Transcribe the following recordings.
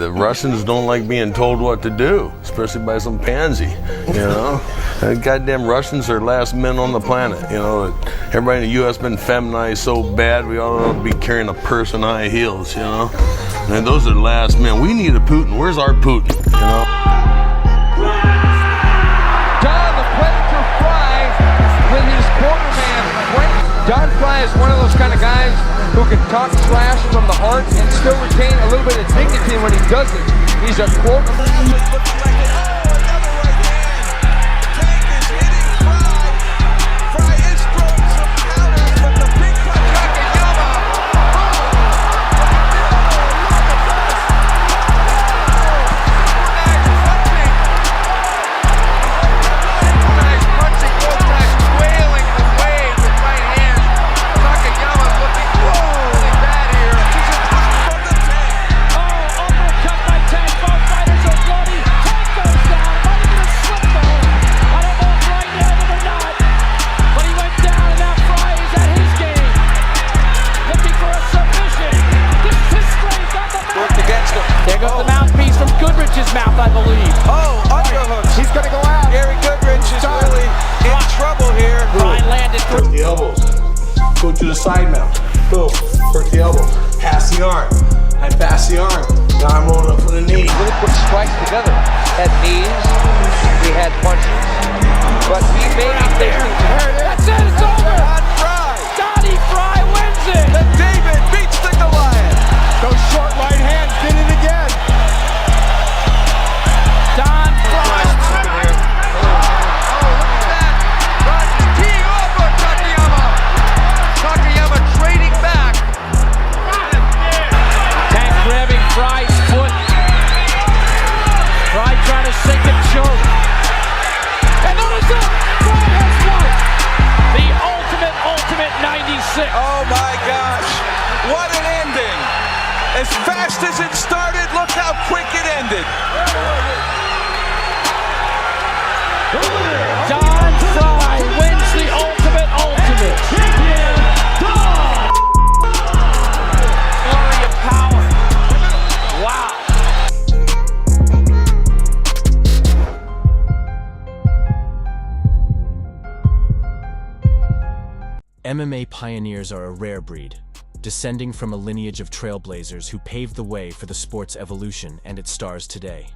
The Russians don't like being told what to do, especially by some pansy, you know? The goddamn Russians are last men on the planet, you know? Everybody in the U.S. been feminized so bad, we all ought to be carrying a purse and high heels, you know? And those are the last men. We need a Putin. Where's our Putin, you know? Don the Predator Frye with his quarterman Frank. Don Frye is one of those kind of guys who can talk trash from the heart and still retain a little bit of dignity when he does it. He's a quote. There goes the mouthpiece from Goodrich's mouth, I believe. Oh, underhooks. He's going to go out. Gary Goodrich is really in trouble here. Frye landed. Work the elbows. Go to the side mount. Boom. Work the elbow. Pass the arm. I pass the arm. Now I'm rolling up for the knee. Really put strikes together. Had knees. We had punches. But we may be facing. That's it. It's over. Donnie Frye wins it. And David beats the Goliath. Those short right hands did it again. Don Frye. Oh, look at that. Rodney teeing off on Takayama. Takayama trading back. Tank grabbing Frye's foot. Frye trying to sink and choke. And that is it. Frye has won. The ultimate 96. Oh my gosh. What an ending. As fast as it started, look how quick it ended. Don Frye wins the ultimate. Glory of power. Wow. MMA pioneers are a rare breed, descending from a lineage of trailblazers who paved the way for the sport's evolution and its stars today.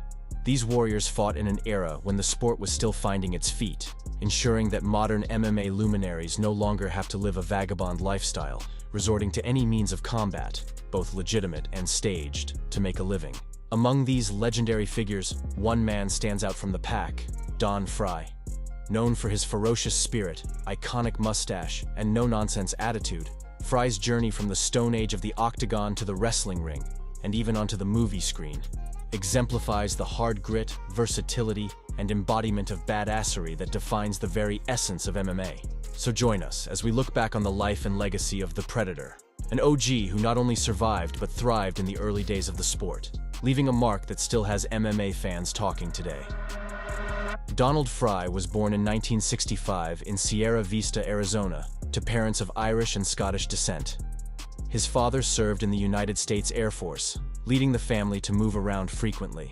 These warriors fought in an era when the sport was still finding its feet, ensuring that modern MMA luminaries no longer have to live a vagabond lifestyle, resorting to any means of combat, both legitimate and staged, to make a living. Among these legendary figures, one man stands out from the pack: Don Frye. Known for his ferocious spirit, iconic mustache, and no-nonsense attitude, Frye's journey from the Stone Age of the octagon to the wrestling ring, and even onto the movie screen, exemplifies the hard grit, versatility, and embodiment of badassery that defines the very essence of MMA. So join us as we look back on the life and legacy of the Predator, an OG who not only survived but thrived in the early days of the sport, leaving a mark that still has MMA fans talking today. Donald Frye was born in 1965 in Sierra Vista, Arizona, to parents of Irish and Scottish descent. His father served in the United States Air Force, leading the family to move around frequently.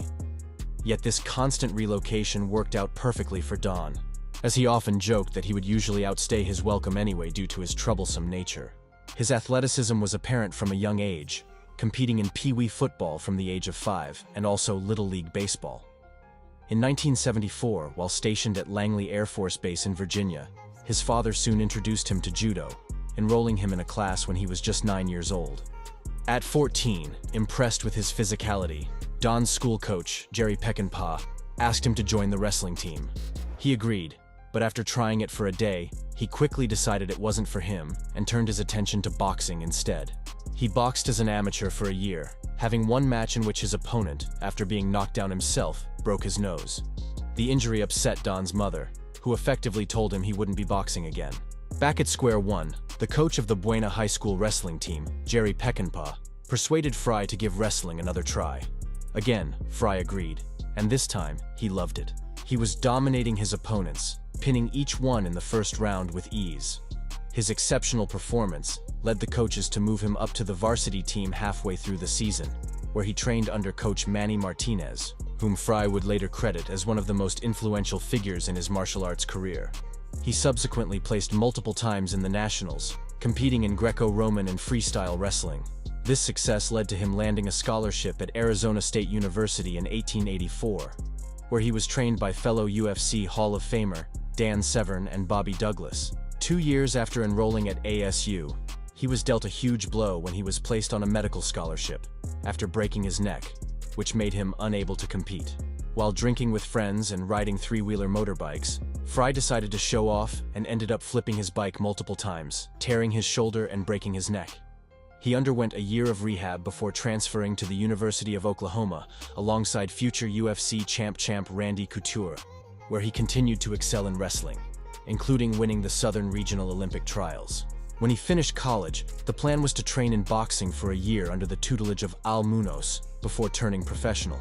Yet this constant relocation worked out perfectly for Don, as he often joked that he would usually outstay his welcome anyway due to his troublesome nature. His athleticism was apparent from a young age, competing in Pee-wee football from the age of 5 and also Little League baseball. In 1974, while stationed at Langley Air Force Base in Virginia, his father soon introduced him to judo, enrolling him in a class when he was just 9 years old. At 14, impressed with his physicality, Don's school coach, Jerry Peckinpah, asked him to join the wrestling team. He agreed, but after trying it for a day, he quickly decided it wasn't for him and turned his attention to boxing instead. He boxed as an amateur for a year, having one match in which his opponent, after being knocked down himself, broke his nose. The injury upset Don's mother, who effectively told him he wouldn't be boxing again. Back at square one, the coach of the Buena High School wrestling team, Jerry Peckinpah, persuaded Frye to give wrestling another try. Again, Frye agreed, and this time, he loved it. He was dominating his opponents, pinning each one in the first round with ease. His exceptional performance led the coaches to move him up to the varsity team halfway through the season, where he trained under coach Manny Martinez, whom Frye would later credit as one of the most influential figures in his martial arts career. He subsequently placed multiple times in the Nationals, competing in Greco-Roman and freestyle wrestling. This success led to him landing a scholarship at Arizona State University in 1884, where he was trained by fellow UFC Hall of Famer Dan Severn and Bobby Douglas. 2 years after enrolling at ASU, he was dealt a huge blow when he was placed on a medical scholarship after breaking his neck, which made him unable to compete. While drinking with friends and riding three-wheeler motorbikes, Frye decided to show off and ended up flipping his bike multiple times, tearing his shoulder and breaking his neck. He underwent a year of rehab before transferring to the University of Oklahoma alongside future UFC champ Randy Couture, where he continued to excel in wrestling, including winning the Southern Regional Olympic Trials. When he finished college, the plan was to train in boxing for a year under the tutelage of Al Munoz before turning professional.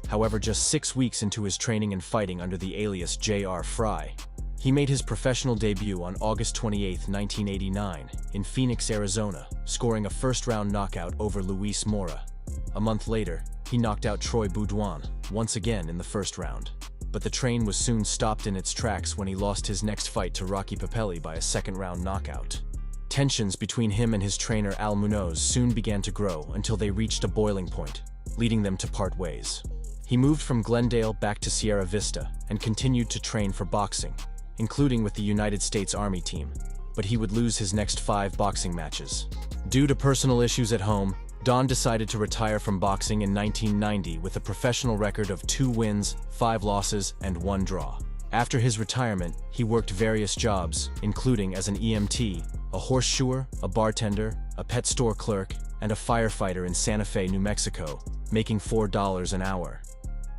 However, just 6 weeks into his training and fighting under the alias J.R. Frye, he made his professional debut on August 28, 1989, in Phoenix, Arizona, scoring a first-round knockout over Luis Mora. A month later, he knocked out Troy Boudouin, once again in the first round. But the train was soon stopped in its tracks when he lost his next fight to Rocky Papelli by a second-round knockout. Tensions between him and his trainer Al Munoz soon began to grow until they reached a boiling point, leading them to part ways. He moved from Glendale back to Sierra Vista and continued to train for boxing, including with the United States Army team, but he would lose his next 5 boxing matches. Due to personal issues at home, Don decided to retire from boxing in 1990 with a professional record of 2 wins, 5 losses, and 1 draw. After his retirement, he worked various jobs, including as an EMT, a horseshoer, a bartender, a pet store clerk, and a firefighter in Santa Fe, New Mexico, making $4 an hour.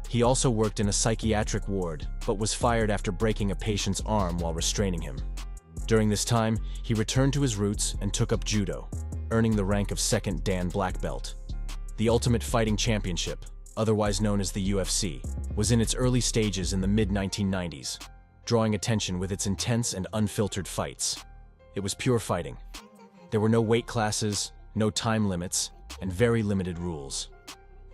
He also worked in a psychiatric ward, but was fired after breaking a patient's arm while restraining him. During this time, he returned to his roots and took up judo, earning the rank of 2nd Dan Black Belt. The Ultimate Fighting Championship, otherwise known as the UFC, was in its early stages in the mid-1990s, drawing attention with its intense and unfiltered fights. It was pure fighting. There were no weight classes, no time limits, and very limited rules.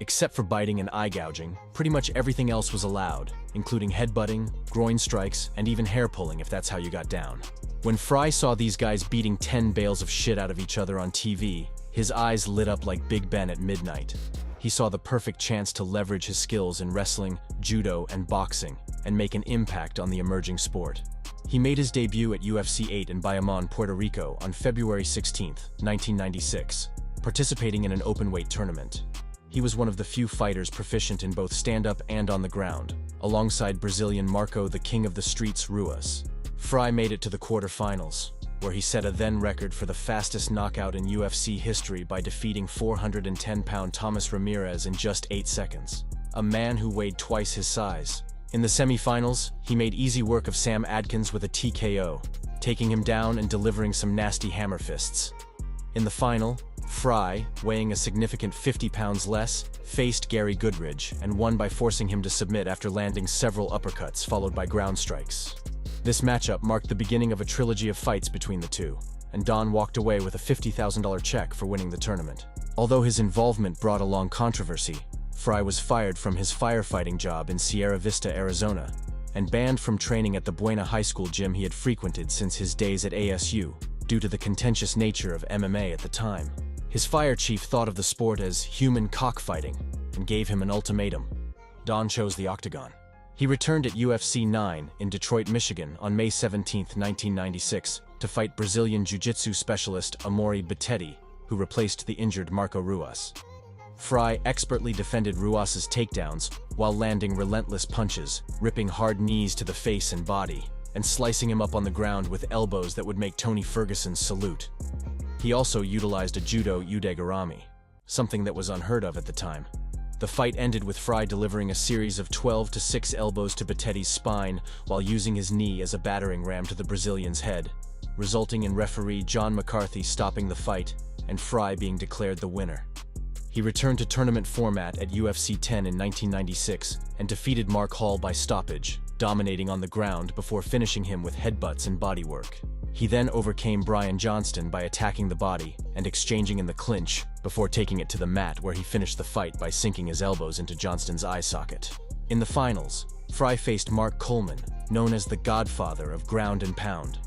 Except for biting and eye gouging, pretty much everything else was allowed, including headbutting, groin strikes, and even hair pulling if that's how you got down. When Frye saw these guys beating 10 bales of shit out of each other on TV, his eyes lit up like Big Ben at midnight. He saw the perfect chance to leverage his skills in wrestling, judo, and boxing, and make an impact on the emerging sport. He made his debut at UFC 8 in Bayamon, Puerto Rico on February 16, 1996, participating in an open-weight tournament. He was one of the few fighters proficient in both stand-up and on the ground, alongside Brazilian Marco the King of the Streets Ruas. Frye made it to the quarterfinals, where he set a then record for the fastest knockout in UFC history by defeating 410-pound Thomas Ramirez in just 8 seconds, a man who weighed twice his size. In the semifinals, he made easy work of Sam Adkins with a TKO, taking him down and delivering some nasty hammer fists. In the final, Frye, weighing a significant 50 pounds less, faced Gary Goodridge and won by forcing him to submit after landing several uppercuts followed by ground strikes. This matchup marked the beginning of a trilogy of fights between the two, and Don walked away with a $50,000 check for winning the tournament. Although his involvement brought along controversy, Frye was fired from his firefighting job in Sierra Vista, Arizona, and banned from training at the Buena High School gym he had frequented since his days at ASU, due to the contentious nature of MMA at the time. His fire chief thought of the sport as human cockfighting and gave him an ultimatum. Don chose the octagon. He returned at UFC 9 in Detroit, Michigan on May 17, 1996 to fight Brazilian Jiu-Jitsu specialist Amori Betetti, who replaced the injured Marco Ruas. Frye expertly defended Ruas's takedowns while landing relentless punches, ripping hard knees to the face and body, and slicing him up on the ground with elbows that would make Tony Ferguson salute. He also utilized a judo udegarami, something that was unheard of at the time. The fight ended with Frye delivering a series of 12 to 6 elbows to Betetti's spine while using his knee as a battering ram to the Brazilian's head, resulting in referee John McCarthy stopping the fight and Frye being declared the winner. He returned to tournament format at UFC 10 in 1996 and defeated Mark Hall by stoppage, dominating on the ground before finishing him with headbutts and bodywork. He then overcame Brian Johnston by attacking the body and exchanging in the clinch before taking it to the mat, where he finished the fight by sinking his elbows into Johnston's eye socket. In the finals, Frye faced Mark Coleman, known as the godfather of ground and pound.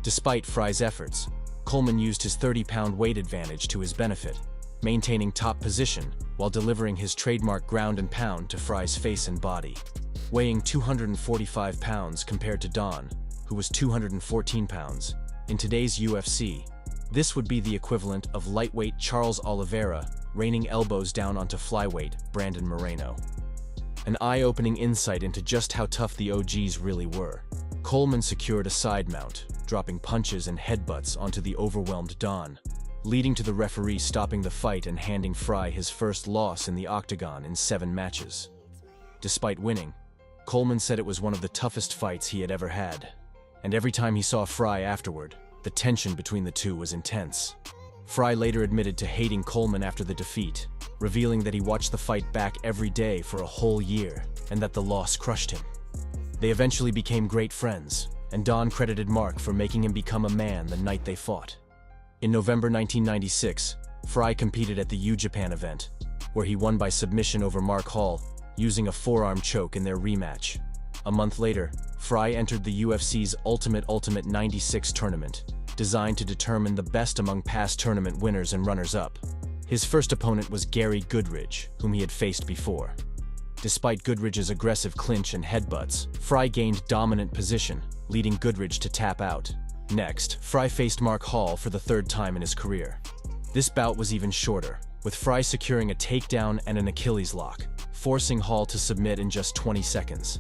Despite Frye's efforts, Coleman used his 30-pound weight advantage to his benefit, maintaining top position while delivering his trademark ground and pound to Frye's face and body. Weighing 245 pounds compared to Don, who was 214 pounds, in today's UFC, this would be the equivalent of lightweight Charles Oliveira raining elbows down onto flyweight Brandon Moreno. An eye-opening insight into just how tough the OGs really were. Coleman secured a side mount, dropping punches and headbutts onto the overwhelmed Don, leading to the referee stopping the fight and handing Frye his first loss in the octagon in 7 matches. Despite winning, Coleman said it was one of the toughest fights he had ever had, and every time he saw Frye afterward, the tension between the two was intense. Frye later admitted to hating Coleman after the defeat, revealing that he watched the fight back every day for a whole year and that the loss crushed him. They eventually became great friends, and Don credited Mark for making him become a man the night they fought. In November 1996, Frye competed at the U-Japan event, where he won by submission over Mark Hall, using a forearm choke in their rematch. A month later, Frye entered the UFC's Ultimate 96 tournament, designed to determine the best among past tournament winners and runners-up. His first opponent was Gary Goodridge, whom he had faced before. Despite Goodridge's aggressive clinch and headbutts, Frye gained dominant position, leading Goodridge to tap out. Next, Frye faced Mark Hall for the 3rd time in his career. This bout was even shorter, with Frye securing a takedown and an Achilles lock, forcing Hall to submit in just 20 seconds.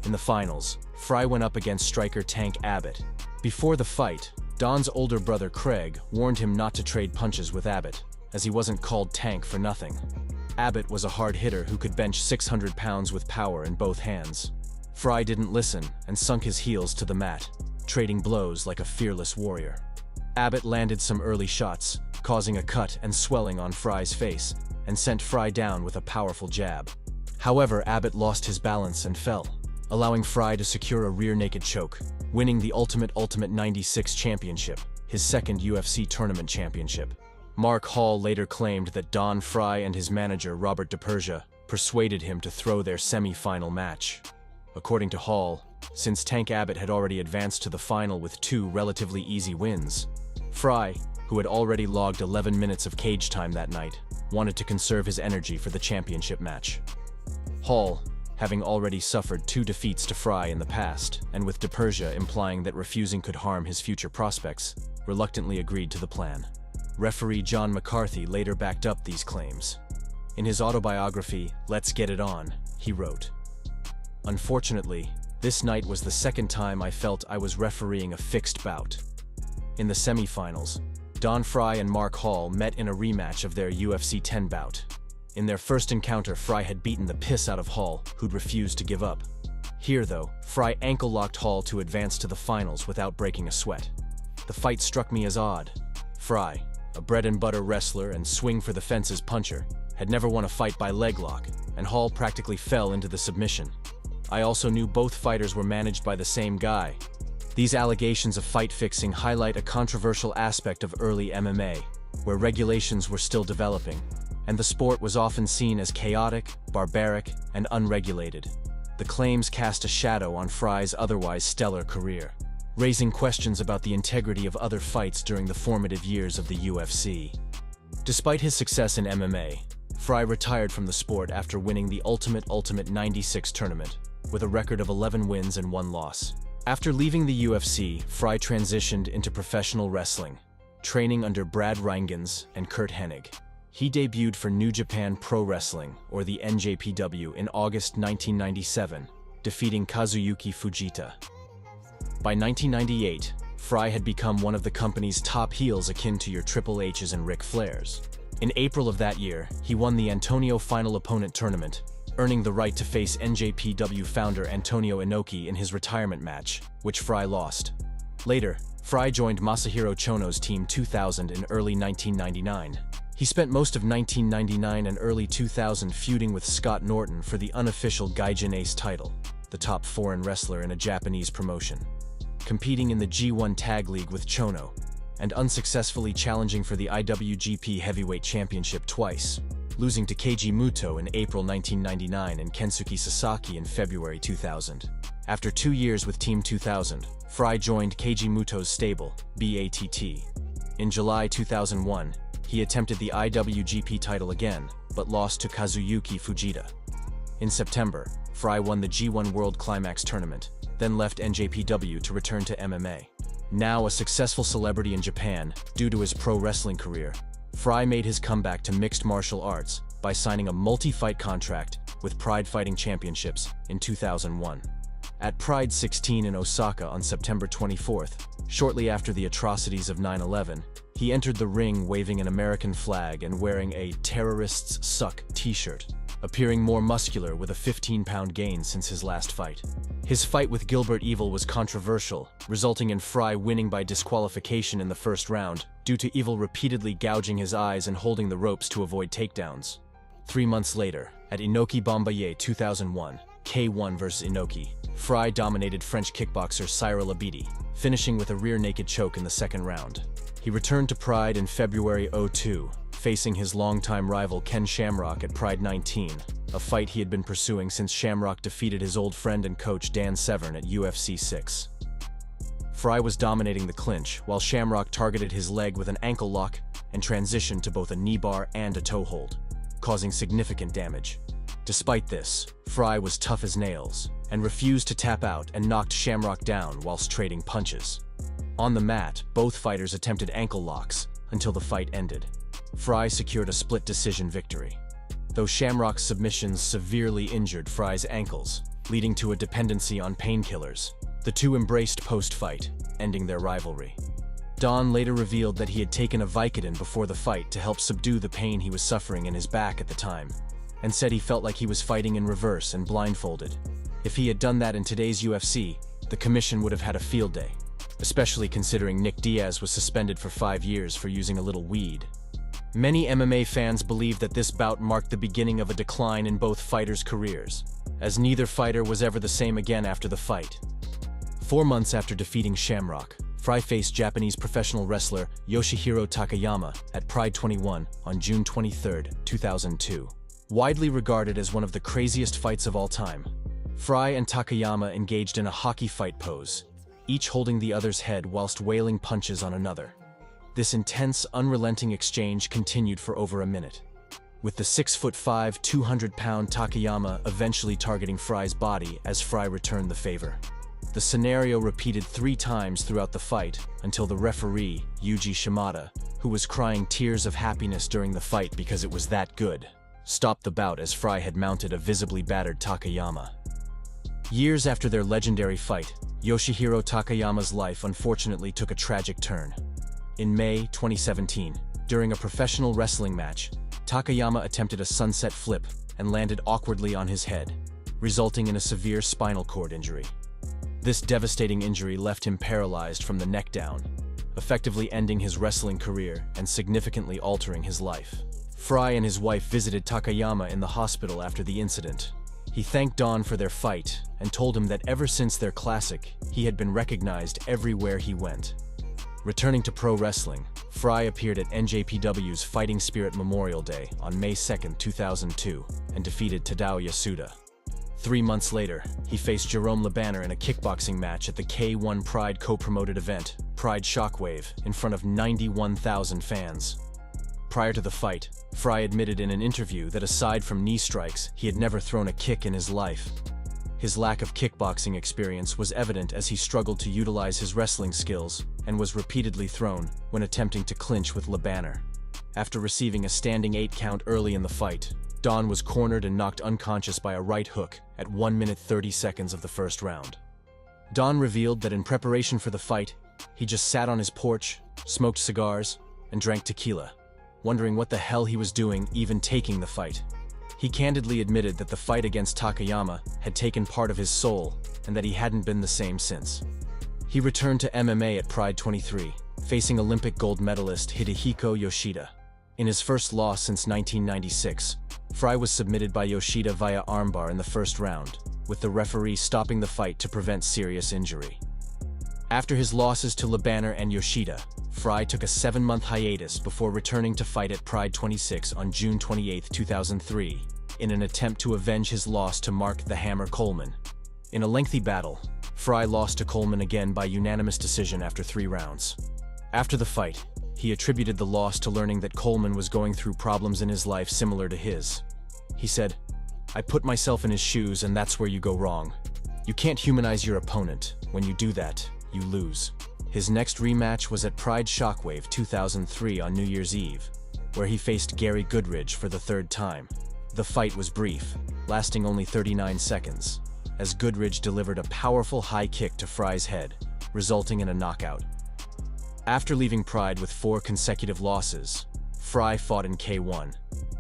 In the finals, Frye went up against striker Tank Abbott. Before the fight, Don's older brother Craig warned him not to trade punches with Abbott, as he wasn't called Tank for nothing. Abbott was a hard hitter who could bench 600 pounds with power in both hands. Frye didn't listen and sunk his heels to the mat, trading blows like a fearless warrior. Abbott landed some early shots, causing a cut and swelling on Frye's face, and sent Frye down with a powerful jab. However, Abbott lost his balance and fell, allowing Frye to secure a rear naked choke, winning the Ultimate 96 championship, his 2nd UFC tournament championship. Mark Hall later claimed that Don Frye and his manager Robert DiPersia persuaded him to throw their semi-final match. According to Hall, since Tank Abbott had already advanced to the final with 2 relatively easy wins, Frye, who had already logged 11 minutes of cage time that night, wanted to conserve his energy for the championship match. Hall, having already suffered 2 defeats to Frye in the past, and with DiPersia implying that refusing could harm his future prospects, reluctantly agreed to the plan. Referee John McCarthy later backed up these claims. In his autobiography, Let's Get It On, he wrote, "Unfortunately, this night was the 2nd time I felt I was refereeing a fixed bout. In the semifinals, Don Frye and Mark Hall met in a rematch of their UFC 10 bout. In their first encounter, Frye had beaten the piss out of Hall, who'd refused to give up. Here, though, Frye ankle-locked Hall to advance to the finals without breaking a sweat. The fight struck me as odd. Frye, a bread-and-butter wrestler and swing-for-the-fences puncher, had never won a fight by leg lock, and Hall practically fell into the submission. I also knew both fighters were managed by the same guy. These allegations of fight fixing highlight a controversial aspect of early MMA, where regulations were still developing, and the sport was often seen as chaotic, barbaric, and unregulated. The claims cast a shadow on Frye's otherwise stellar career, raising questions about the integrity of other fights during the formative years of the UFC. Despite his success in MMA, Frye retired from the sport after winning the Ultimate 96 tournament, with a record of 11 wins and 1 loss. After leaving the UFC, Frye transitioned into professional wrestling, training under Brad Rheingans and Kurt Hennig. He debuted for New Japan Pro Wrestling, or the NJPW, in August 1997, defeating Kazuyuki Fujita. By 1998, Frye had become one of the company's top heels akin to your Triple H's and Ric Flair's. In April of that year, he won the Antonio Final Opponent tournament, earning the right to face NJPW founder Antonio Inoki in his retirement match, which Frye lost. Later, Frye joined Masahiro Chono's Team 2000 in early 1999. He spent most of 1999 and early 2000 feuding with Scott Norton for the unofficial Gaijin Ace title, the top foreign wrestler in a Japanese promotion. competing in the G1 Tag League with Chono, and unsuccessfully challenging for the IWGP Heavyweight Championship twice, losing to Keiji Muto in April 1999 and Kensuke Sasaki in February 2000. After 2 years with Team 2000, Frye joined Keiji Muto's stable, BATT. In July 2001, he attempted the IWGP title again, but lost to Kazuyuki Fujita. In September, Frye won the G1 World Climax Tournament, then left NJPW to return to MMA. Now a successful celebrity in Japan, due to his pro wrestling career, Frye made his comeback to mixed martial arts by signing a multi-fight contract with Pride Fighting Championships in 2001. At Pride 16 in Osaka on September 24th, shortly after the atrocities of 9/11, he entered the ring waving an American flag and wearing a "Terrorists Suck" t-shirt, appearing more muscular with a 15-pound gain since his last fight. His fight with Gilbert Evil was controversial, resulting in Frye winning by disqualification in the first round due to Evil repeatedly gouging his eyes and holding the ropes to avoid takedowns. 3 months later, at Inoki Bombaye 2001, K1 vs Inoki, Frye dominated French kickboxer Cyril Abidi, finishing with a rear naked choke in the second round. He returned to Pride in February 2002, facing his longtime rival Ken Shamrock at Pride 19, a fight he had been pursuing since Shamrock defeated his old friend and coach Dan Severn at UFC 6. Frye was dominating the clinch, while Shamrock targeted his leg with an ankle lock and transitioned to both a knee bar and a toe hold, causing significant damage. Despite this, Frye was tough as nails and refused to tap out and knocked Shamrock down whilst trading punches. On the mat, both fighters attempted ankle locks until the fight ended. Frye secured a split decision victory, though Shamrock's submissions severely injured Frye's ankles, leading to a dependency on painkillers. The two embraced post-fight, ending their rivalry. Don later revealed that he had taken a Vicodin before the fight to help subdue the pain he was suffering in his back at the time, and said he felt like he was fighting in reverse and blindfolded. If he had done that in today's UFC, the commission would have had a field day, especially considering Nick Diaz was suspended for 5 years for using a little weed. Many MMA fans believe that this bout marked the beginning of a decline in both fighters' careers, as neither fighter was ever the same again after the fight. 4 months after defeating Shamrock, Frye faced Japanese professional wrestler Yoshihiro Takayama at Pride 21 on June 23, 2002. Widely regarded as one of the craziest fights of all time, Frye and Takayama engaged in a hockey fight pose, each holding the other's head whilst wailing punches on another. This intense, unrelenting exchange continued for over a minute, with the 6'5", 200-pound Takayama eventually targeting Frye's body as Frye returned the favor. The scenario repeated 3 times throughout the fight until the referee, Yuji Shimada, who was crying tears of happiness during the fight because it was that good, stopped the bout as Frye had mounted a visibly battered Takayama. Years after their legendary fight, Yoshihiro Takayama's life unfortunately took a tragic turn. In May 2017, during a professional wrestling match, Takayama attempted a sunset flip and landed awkwardly on his head, resulting in a severe spinal cord injury. This devastating injury left him paralyzed from the neck down, effectively ending his wrestling career and significantly altering his life. Frye and his wife visited Takayama in the hospital after the incident. He thanked Don for their fight and told him that ever since their classic, he had been recognized everywhere he went. Returning to pro wrestling, Frye appeared at NJPW's Fighting Spirit Memorial Day on May 2, 2002, and defeated Tadao Yasuda. 3 months later, he faced Jerome LeBanner in a kickboxing match at the K1 Pride co-promoted event, Pride Shockwave, in front of 91,000 fans. Prior to the fight, Frye admitted in an interview that aside from knee strikes, he had never thrown a kick in his life. His lack of kickboxing experience was evident as he struggled to utilize his wrestling skills and was repeatedly thrown when attempting to clinch with LeBanner. After receiving a standing 8 count early in the fight, Don was cornered and knocked unconscious by a right hook at 1 minute 30 seconds of the first round. Don revealed that in preparation for the fight, he just sat on his porch, smoked cigars, and drank tequila, wondering what the hell he was doing even taking the fight. He candidly admitted that the fight against Takayama had taken part of his soul and that he hadn't been the same since. He returned to MMA at Pride 23, facing Olympic gold medalist Hidehiko Yoshida. In his first loss since 1996, Frye was submitted by Yoshida via armbar in the first round, with the referee stopping the fight to prevent serious injury. After his losses to Lebaner and Yoshida, Frye took a 7-month hiatus before returning to fight at Pride 26 on June 28, 2003, in an attempt to avenge his loss to Mark the Hammer Coleman. In a lengthy battle, Frye lost to Coleman again by unanimous decision after 3 rounds. After the fight, he attributed the loss to learning that Coleman was going through problems in his life similar to his. He said, "I put myself in his shoes, and that's where you go wrong. You can't humanize your opponent. When you do that, you lose." His next rematch was at Pride Shockwave 2003 on New Year's Eve, where he faced Gary Goodridge for the 3rd time. The fight was brief, lasting only 39 seconds, as Goodridge delivered a powerful high kick to Frye's head, resulting in a knockout. After leaving Pride with 4 consecutive losses, Frye fought in K1.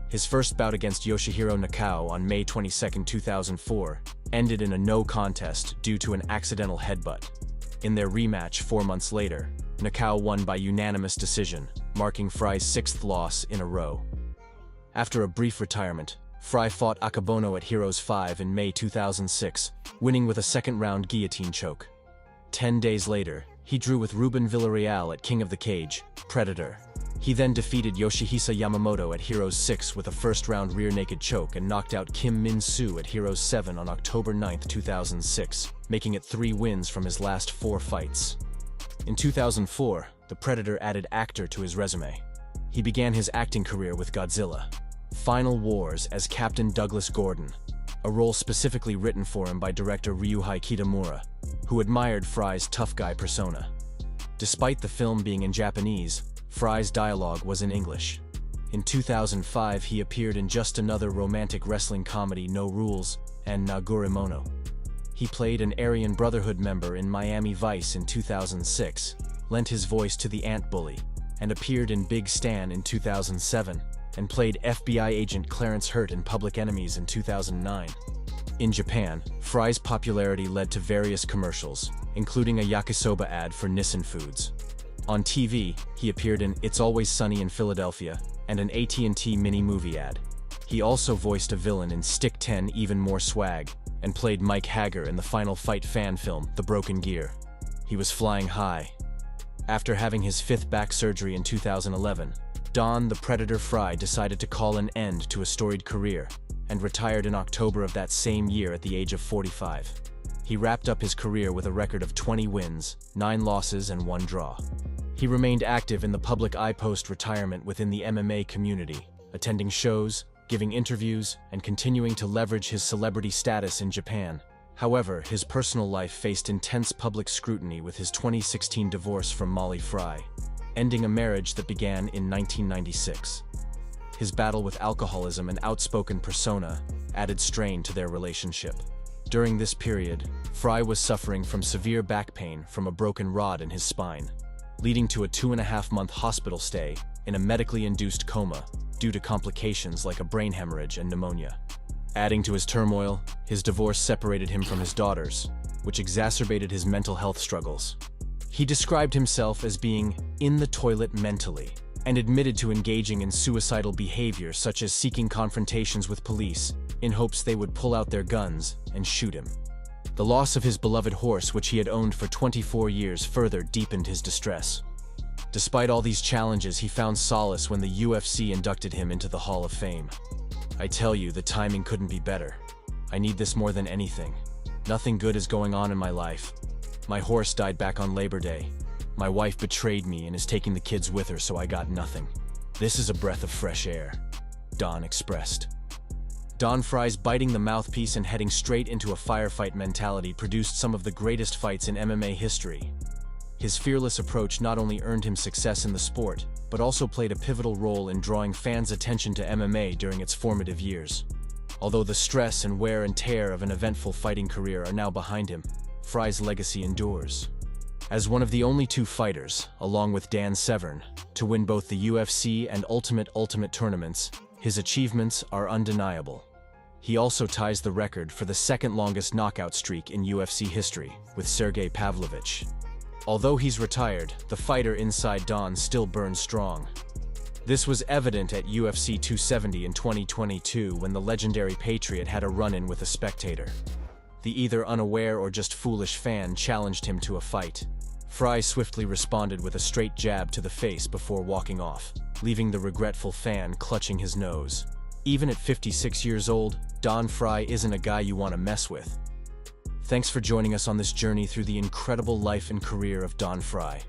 His first bout against Yoshihiro Nakao on May 22, 2004, ended in a no contest due to an accidental headbutt. In their rematch 4 months later, Nakao won by unanimous decision, marking Frye's 6th loss in a row. After a brief retirement, Frye fought Akabono at Heroes 5 in May 2006, winning with a 2nd-round guillotine choke. 10 days later, he drew with Ruben Villarreal at King of the Cage, Predator. He then defeated Yoshihisa Yamamoto at Heroes 6 with a 1st-round rear naked choke and knocked out Kim Min-soo at Heroes 7 on October 9, 2006, making it 3 wins from his last 4 fights. In 2004, the Predator added actor to his resume. He began his acting career with Godzilla Final Wars as Captain Douglas Gordon, a role specifically written for him by director Ryuhei Kitamura, who admired Frye's tough guy persona. Despite the film being in Japanese, Frye's dialogue was in English. In 2005, he appeared in just another romantic wrestling comedy, No Rules, and Nagurimono. He played an Aryan Brotherhood member in Miami Vice in 2006, lent his voice to the Ant Bully, and appeared in Big Stan in 2007, and played FBI agent Clarence Hurt in Public Enemies in 2009. In Japan, Frye's popularity led to various commercials, including a yakisoba ad for Nissin Foods. On TV, he appeared in It's Always Sunny in Philadelphia and an AT&T mini-movie ad. He also voiced a villain in Stick 10 Even More Swag and played Mike Hagger in the Final Fight fan film The Broken Gear. He was flying high. After having his 5th back surgery in 2011, Don the Predator Frye decided to call an end to a storied career and retired in October of that same year at the age of 45. He wrapped up his career with a record of 20 wins, 9 losses, and 1 draw. He remained active in the public eye post-retirement within the MMA community, attending shows, giving interviews, and continuing to leverage his celebrity status in Japan. However, his personal life faced intense public scrutiny with his 2016 divorce from Molly Frye, ending a marriage that began in 1996. His battle with alcoholism and outspoken persona added strain to their relationship. During this period, Frye was suffering from severe back pain from a broken rod in his spine, leading to a 2.5-month hospital stay in a medically induced coma due to complications like a brain hemorrhage and pneumonia. Adding to his turmoil, his divorce separated him from his daughters, which exacerbated his mental health struggles. He described himself as being in the toilet mentally and admitted to engaging in suicidal behavior such as seeking confrontations with police in hopes they would pull out their guns and shoot him. The loss of his beloved horse, which he had owned for 24 years, further deepened his distress. Despite all these challenges, he found solace when the UFC inducted him into the Hall of Fame. "I tell you, the timing couldn't be better. I need this more than anything. Nothing good is going on in my life. My horse died back on Labor Day. My wife betrayed me and is taking the kids with her, so I got nothing. This is a breath of fresh air," Don expressed. Don Frye's biting the mouthpiece and heading straight into a firefight mentality produced some of the greatest fights in MMA history. His fearless approach not only earned him success in the sport, but also played a pivotal role in drawing fans' attention to MMA during its formative years. Although the stress and wear and tear of an eventful fighting career are now behind him, Frye's legacy endures. As one of the only 2 fighters, along with Dan Severn, to win both the UFC and Ultimate tournaments, his achievements are undeniable. He also ties the record for the 2nd longest knockout streak in UFC history, with Sergey Pavlovich. Although he's retired, the fighter inside Don still burns strong. This was evident at UFC 270 in 2022 when the legendary Patriot had a run-in with a spectator. The either unaware or just foolish fan challenged him to a fight. Frye swiftly responded with a straight jab to the face before walking off, leaving the regretful fan clutching his nose. Even at 56 years old, Don Frye isn't a guy you want to mess with. Thanks for joining us on this journey through the incredible life and career of Don Frye.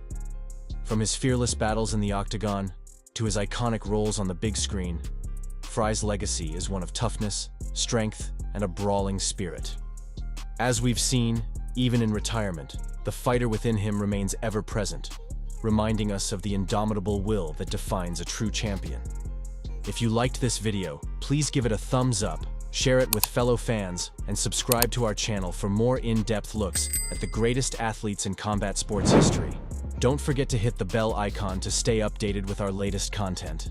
From his fearless battles in the octagon to his iconic roles on the big screen, Frye's legacy is one of toughness, strength, and a brawling spirit. As we've seen, even in retirement, the fighter within him remains ever present, reminding us of the indomitable will that defines a true champion. If you liked this video, please give it a thumbs up, share it with fellow fans, and subscribe to our channel for more in-depth looks at the greatest athletes in combat sports history. Don't forget to hit the bell icon to stay updated with our latest content.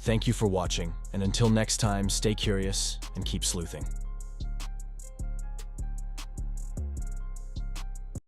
Thank you for watching, and until next time, stay curious and keep sleuthing.